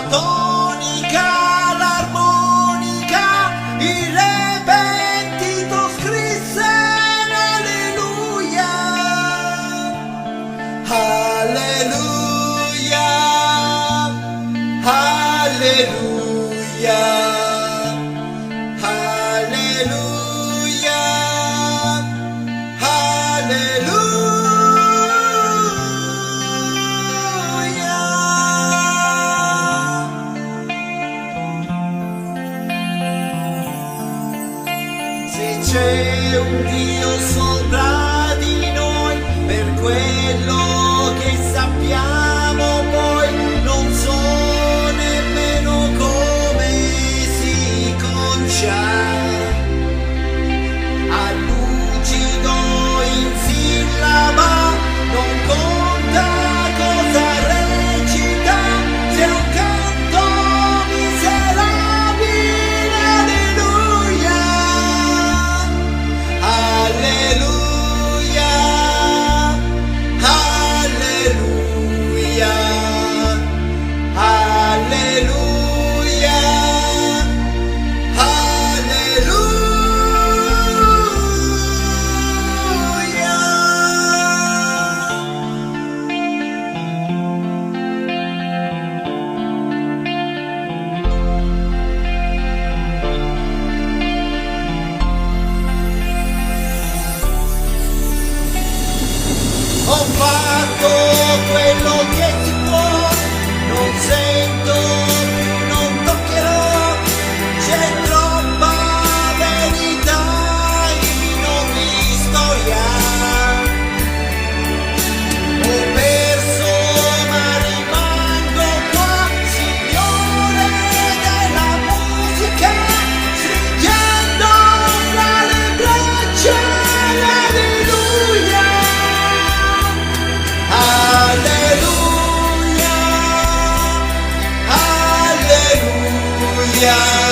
tonica, l'armonica, il re pentito scrisse alleluia, alleluia, alleluia, alleluia, se c'è un Dio sopra di noi, per quello che sappiamo poi, non so nemmeno come si concia. A lucido in sillaba, non conta cosa recita, se è un canto miserabile, alleluia, alleluia, alleluia, alleluia, ho fatto quello che si può, non sento più, non toccherò, c'è troppa verità in ogni storia. Ho perso ma rimango qua, Signore della musica, stringendo fra le braccia, alleluia. Alleluia, alleluia.